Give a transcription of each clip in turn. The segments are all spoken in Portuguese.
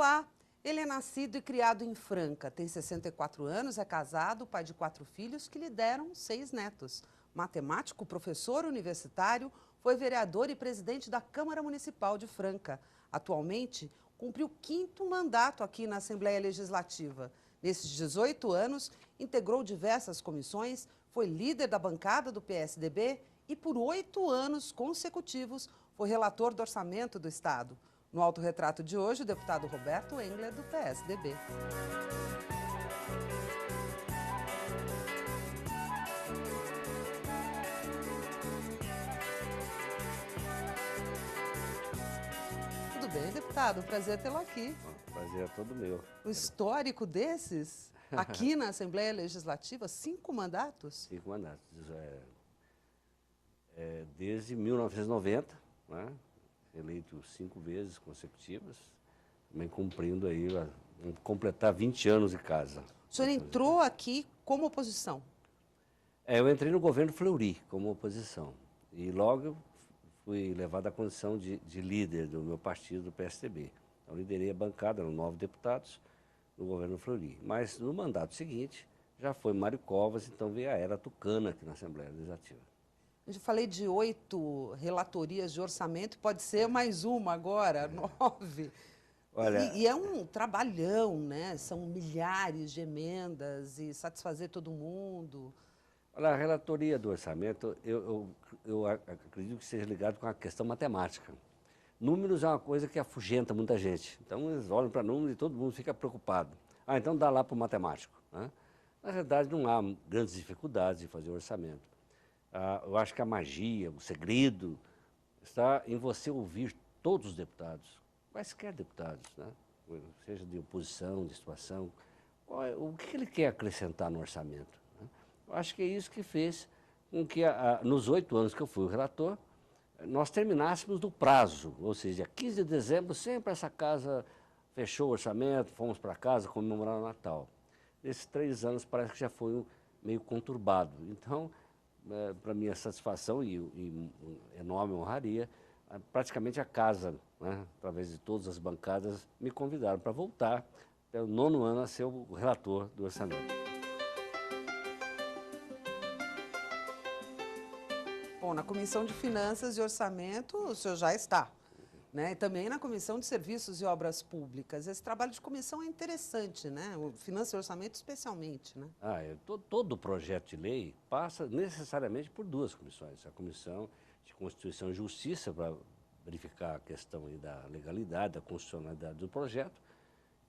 Olá, ele é nascido e criado em Franca, tem 64 anos, é casado, pai de 4 filhos que lhe deram 6 netos. Matemático, professor universitário, foi vereador e presidente da Câmara Municipal de Franca. Atualmente, cumpriu o 5º mandato aqui na Assembleia Legislativa. Nesses 18 anos, integrou diversas comissões, foi líder da bancada do PSDB e por 8 anos consecutivos foi relator do Orçamento do Estado. No autorretrato de hoje, o deputado Roberto Engler, do PSDB. Tudo bem, deputado? Prazer tê-lo aqui. Prazer é todo meu. O histórico desses, aqui na Assembleia Legislativa, 5 mandatos? 5 mandatos. Desde 1990, né? Eleito 5 vezes consecutivas, também cumprindo aí, vamos completar 20 anos de casa. O senhor entrou aqui como oposição? Eu entrei no governo Fleury como oposição e logo eu fui levado à condição de líder do meu partido, do PSDB. Então liderei a bancada, eram 9 deputados no governo Fleury. Mas no mandato seguinte já foi Mário Covas, então veio a era tucana aqui na Assembleia Legislativa. Eu já falei de 8 relatorias de orçamento, pode ser mais uma agora, 9. Olha, E é um trabalhão, né? São milhares de emendas e satisfazer todo mundo. olha, a relatoria do orçamento, eu acredito que seja ligado com a questão matemática. Números é uma coisa que afugenta muita gente. Então eles olham para números e todo mundo fica preocupado. Então dá lá para o matemático, né? Na verdade não há grandes dificuldades em fazer o orçamento. Eu acho que a magia, o segredo, está em você ouvir todos os deputados, quaisquer deputados, né? Seja de oposição, de situação, o que ele quer acrescentar no orçamento, né? Eu acho que é isso que fez com que, nos 8 anos que eu fui o relator, nós terminássemos no prazo, ou seja, 15 de dezembro, sempre essa casa fechou o orçamento, fomos para casa comemorar o Natal. Nesses 3 anos parece que já foi meio conturbado. Então, para minha satisfação e enorme honraria, praticamente a casa, né, através de todas as bancadas, me convidaram para voltar pelo 9º ano a ser o relator do orçamento. Bom, na Comissão de Finanças e Orçamento o senhor já está, né? E também na Comissão de Serviços e Obras Públicas. Esse trabalho de comissão é interessante, né? O Finanças e Orçamento especialmente, né? Todo projeto de lei passa necessariamente por 2 comissões. A Comissão de Constituição e Justiça, para verificar a questão aí da legalidade, da constitucionalidade do projeto,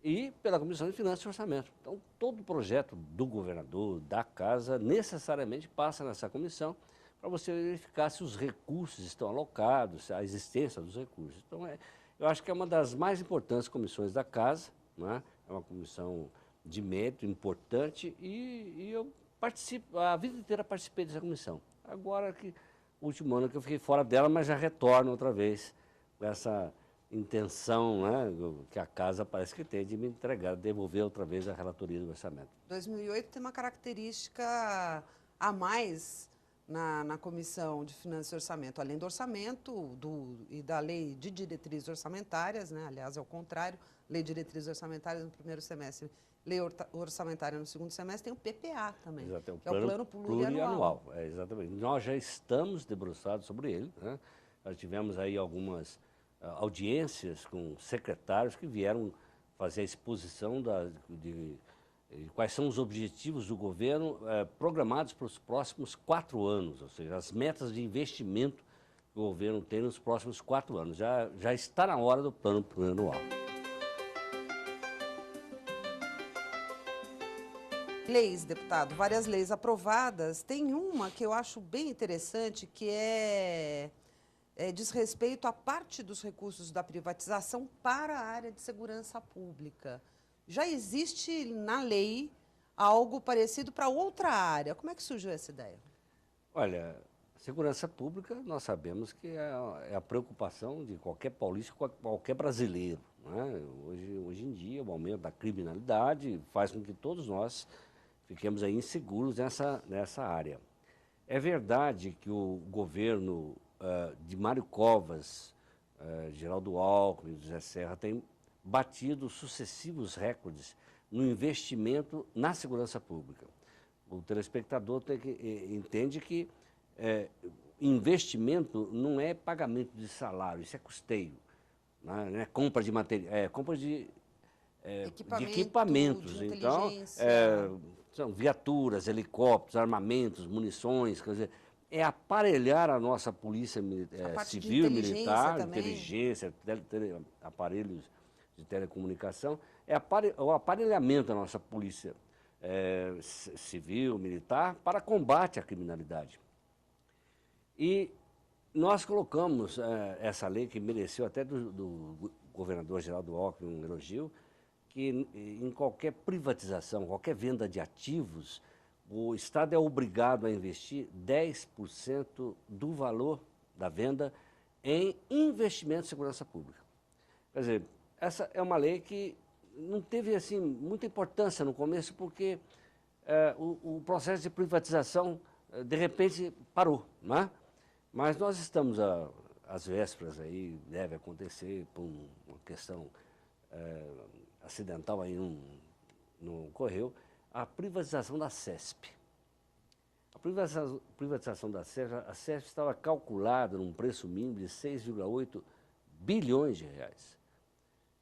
e pela Comissão de Finanças e Orçamento. Então, todo projeto do governador, da casa, necessariamente passa nessa comissão para você verificar se os recursos estão alocados, a existência dos recursos. Então, eu acho que é uma das mais importantes comissões da casa, né? É uma comissão de mérito importante e eu participo, a vida inteira participei dessa comissão. Agora que o último ano que eu fiquei fora dela, mas já retorno outra vez com essa intenção, né, que a casa parece que tem de me entregar, devolver outra vez a relatoria do orçamento. 2008 tem uma característica a mais na Comissão de Finanças e Orçamento, além do orçamento e da Lei de Diretrizes Orçamentárias, né? Aliás, é o contrário, Lei de Diretrizes Orçamentárias no primeiro semestre, Lei Orçamentária no segundo semestre, tem o PPA também, Exato, que é o Plano Plurianual. Exatamente. Nós já estamos debruçados sobre ele, né? Nós tivemos aí algumas audiências com secretários que vieram fazer a exposição de quais são os objetivos do governo programados para os próximos 4 anos, ou seja, as metas de investimento que o governo tem nos próximos 4 anos. Já está na hora do plano plurianual. Leis, deputado, várias leis aprovadas. Tem uma que eu acho bem interessante, que diz respeito à parte dos recursos da privatização para a área de segurança pública. Já existe na lei algo parecido para outra área. Como é que surgiu essa ideia? Olha, segurança pública, nós sabemos que é a preocupação de qualquer paulista, qualquer brasileiro, né? Hoje em dia, o aumento da criminalidade faz com que todos nós fiquemos aí inseguros nessa área. É verdade que o governo de Mário Covas, Geraldo Alckmin, José Serra, tem batido sucessivos recordes no investimento na segurança pública. O telespectador entende que investimento não é pagamento de salário, isso é custeio, né? Não é compra de material, é compra de equipamentos. De então, são viaturas, helicópteros, armamentos, munições, quer dizer, é aparelhar a nossa polícia civil, militar, inteligência, aparelhos de telecomunicação, o aparelhamento da nossa polícia civil, militar, para combate à criminalidade. E nós colocamos essa lei, que mereceu até do governador Geraldo Alckmin um elogio, que em qualquer privatização, qualquer venda de ativos, o Estado é obrigado a investir 10% do valor da venda em investimento em segurança pública. Quer dizer, essa é uma lei que não teve assim, muita importância no começo, porque o processo de privatização, de repente, parou, não é? Mas nós estamos às vésperas, aí deve acontecer por uma questão acidental, aí não ocorreu, a privatização da CESP. A privatização da CESP, a CESP estava calculada num preço mínimo de 6,8 bilhões de reais.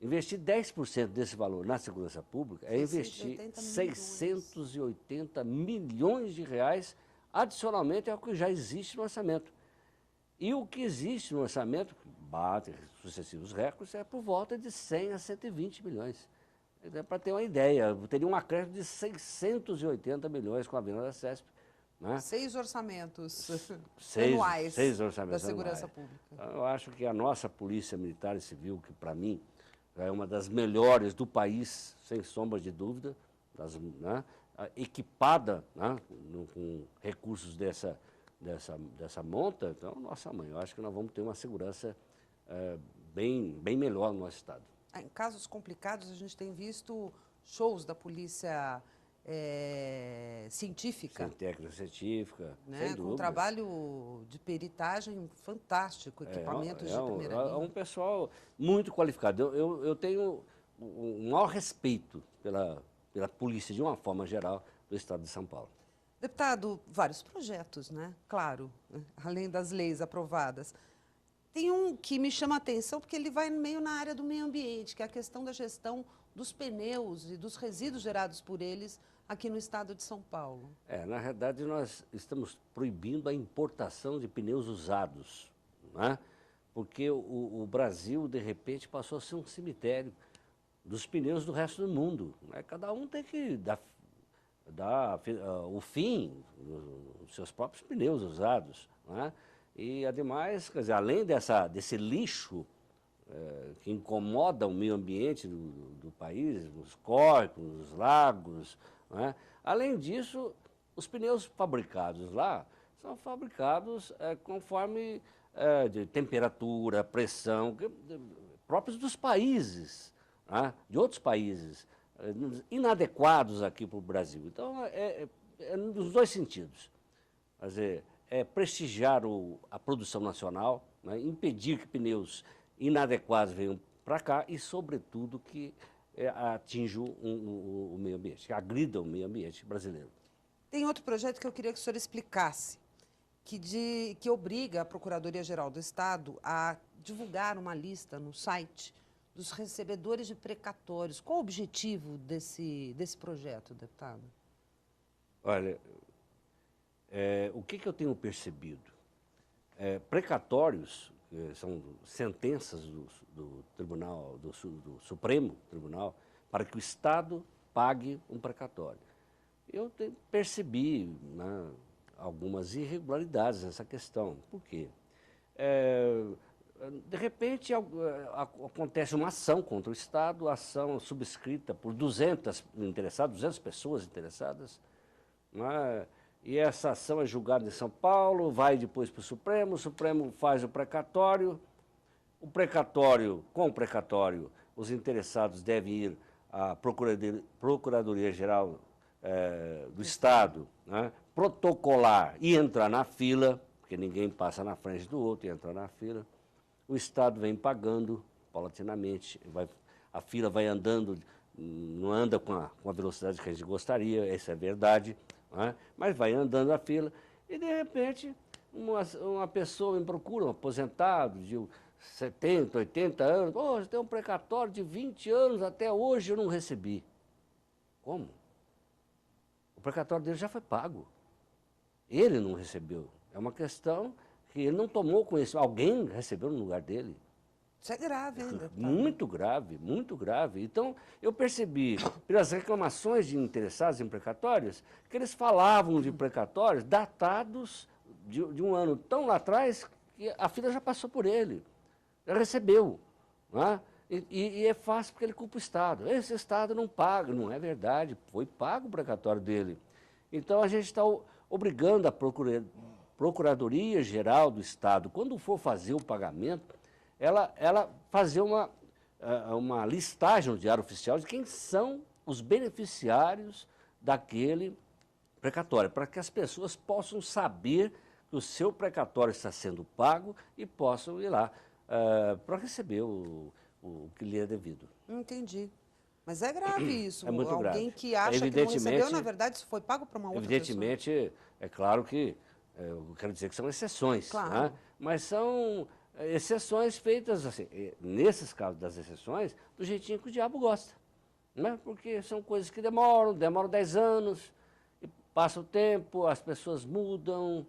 Investir 10% desse valor na segurança pública é investir 680 milhões de reais adicionalmente ao que já existe no orçamento. E o que existe no orçamento, que bate sucessivos recordes, é por volta de 100 a 120 milhões. Para ter uma ideia, teria um acréscimo de 680 milhões com a venda da CESP. Né? 6 orçamentos anuais da segurança pública. Então, eu acho que a nossa Polícia Militar e Civil, que para mim é uma das melhores do país, sem sombra de dúvida, equipada, né, com recursos dessa monta, então, nossa mãe, eu acho que nós vamos ter uma segurança bem melhor no nosso Estado. Em casos complicados, a gente tem visto shows da polícia científica. Técnica científica, né? Sem dúvida. Com um trabalho de peritagem fantástico, equipamentos de primeira linha. É um pessoal muito qualificado. Eu tenho um maior respeito pela polícia, de uma forma geral, do Estado de São Paulo. Deputado, vários projetos, né? Claro, além das leis aprovadas. Tem um que me chama a atenção, porque ele vai meio na área do meio ambiente, que é a questão da gestão dos pneus e dos resíduos gerados por eles aqui no estado de São Paulo. Na realidade, nós estamos proibindo a importação de pneus usados, né? Porque o Brasil, de repente, passou a ser um cemitério dos pneus do resto do mundo. Né? Cada um tem que dar o fim dos seus próprios pneus usados, né? E, ademais, quer dizer, além desse lixo que incomoda o meio ambiente do país, os córregos, os lagos, né? Além disso, os pneus fabricados lá são fabricados conforme de temperatura, pressão, próprios dos países, né? De outros países, inadequados aqui para o Brasil. Então, é nos dois sentidos. Quer dizer, prestigiar a produção nacional, né? Impedir que pneus inadequados venham para cá e, sobretudo, que atinjam o meio ambiente, que agridam o meio ambiente brasileiro. Tem outro projeto que eu queria que o senhor explicasse, que obriga a Procuradoria-Geral do Estado a divulgar uma lista no site dos recebedores de precatórios. Qual o objetivo desse projeto, deputado? Olha, o que eu tenho percebido? Precatórios, são sentenças do Tribunal, do Supremo Tribunal, para que o Estado pague um precatório. Eu percebi, né, algumas irregularidades nessa questão. Por quê? De repente, acontece uma ação contra o Estado, ação subscrita por 200 pessoas interessadas, né? E essa ação é julgada em São Paulo, vai depois para o Supremo faz o precatório, com o precatório, os interessados devem ir à Procuradoria-Geral do Estado, né, protocolar e entrar na fila, porque ninguém passa na frente do outro e entra na fila. O Estado vem pagando paulatinamente, vai a fila vai andando, não anda com a velocidade que a gente gostaria, essa é verdade, né? Mas vai andando a fila e, de repente, uma pessoa me procura, um aposentado de 70, 80 anos, você tem um precatório de 20 anos, até hoje eu não recebi. Como? O precatório dele já foi pago. Ele não recebeu. É uma questão que ele não tomou conhecimento. Alguém recebeu no lugar dele. Isso é grave, hein, deputado? Muito grave, muito grave. Então, eu percebi, pelas reclamações de interessados em precatórios, que eles falavam de precatórios datados de um ano tão lá atrás que a fila já passou por ele, já recebeu. Né? E é fácil porque ele culpa o Estado. Esse Estado não paga, não é verdade, foi pago o precatório dele. Então, a gente está obrigando a Procuradoria-Geral do Estado, quando for fazer o pagamento, ela fazer uma listagem no Diário Oficial de quem são os beneficiários daquele precatório, para que as pessoas possam saber que o seu precatório está sendo pago e possam ir lá para receber o que lhe é devido. Entendi. Mas é grave isso. É muito Alguém grave. que acha que não recebeu, na verdade, isso foi pago para uma outra pessoa. Evidentemente, é claro que, eu quero dizer que são exceções, Claro. Né? Mas são exceções feitas, assim, nesses casos das exceções, do jeitinho que o diabo gosta. Né? Porque são coisas que demoram 10 anos, e passa o tempo, as pessoas mudam,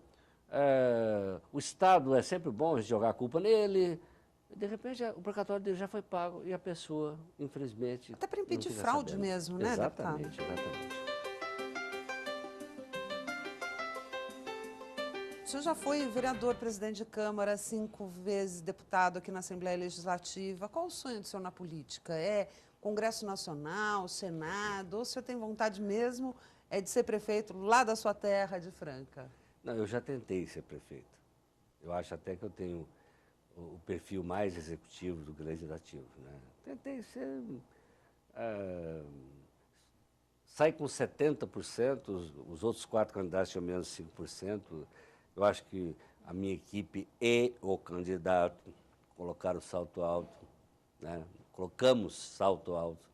o Estado é sempre bom jogar a culpa nele, e de repente o precatório dele já foi pago e a pessoa, infelizmente... Até para impedir não fica fraude sabendo. mesmo, né, deputado? Exatamente, exatamente. O senhor já foi vereador, presidente de Câmara, 5 vezes deputado aqui na Assembleia Legislativa. Qual o sonho do senhor na política? É Congresso Nacional, Senado? Ou o senhor tem vontade mesmo de ser prefeito lá da sua terra, de Franca? Não, eu já tentei ser prefeito. Eu acho até que eu tenho o perfil mais executivo do que legislativo. Né? Tentei ser... sai com 70%, os outros 4 candidatos tinham menos 5%. Eu acho que a minha equipe e o candidato colocaram salto alto, né? Colocamos salto alto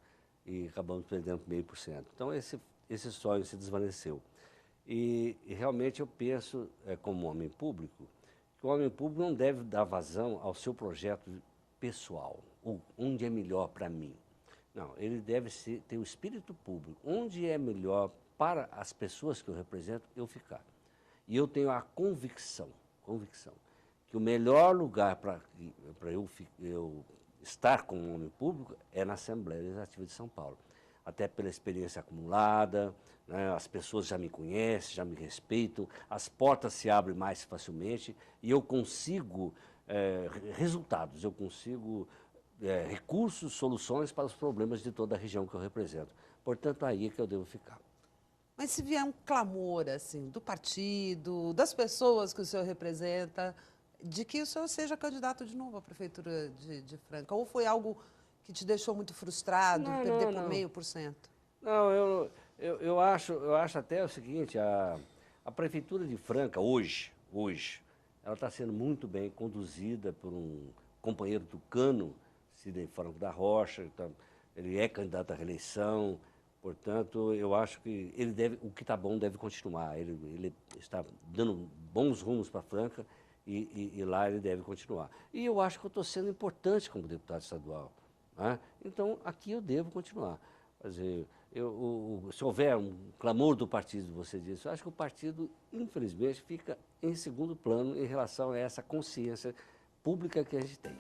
e acabamos perdendo 0,5%. Então, esse sonho se desvaneceu. E realmente eu penso, como homem público, que o homem público não deve dar vazão ao seu projeto pessoal, onde é melhor para mim. Não, ele deve ter o espírito público, onde é melhor para as pessoas que eu represento, eu ficar. E eu tenho a convicção que o melhor lugar para eu estar como homem público é na Assembleia Legislativa de São Paulo. Até pela experiência acumulada, né, as pessoas já me conhecem, já me respeitam, as portas se abrem mais facilmente e eu consigo resultados, eu consigo recursos, soluções para os problemas de toda a região que eu represento. Portanto, aí é que eu devo ficar. Mas se vier um clamor, assim, do partido, das pessoas que o senhor representa, de que o senhor seja candidato de novo à Prefeitura de Franca, ou foi algo que te deixou muito frustrado, perder por 0,5%? Não, eu acho até o seguinte, a Prefeitura de Franca, hoje, ela está sendo muito bem conduzida por um companheiro tucano, Sidney Franco da Rocha, ele é candidato à reeleição. Portanto, eu acho que o que está bom deve continuar. Ele está dando bons rumos para Franca e lá ele deve continuar. E eu acho que eu estou sendo importante como deputado estadual. Né? Então, aqui eu devo continuar. Quer dizer, se houver um clamor do partido, você disse, eu acho que o partido, infelizmente, fica em segundo plano em relação a essa consciência pública que a gente tem.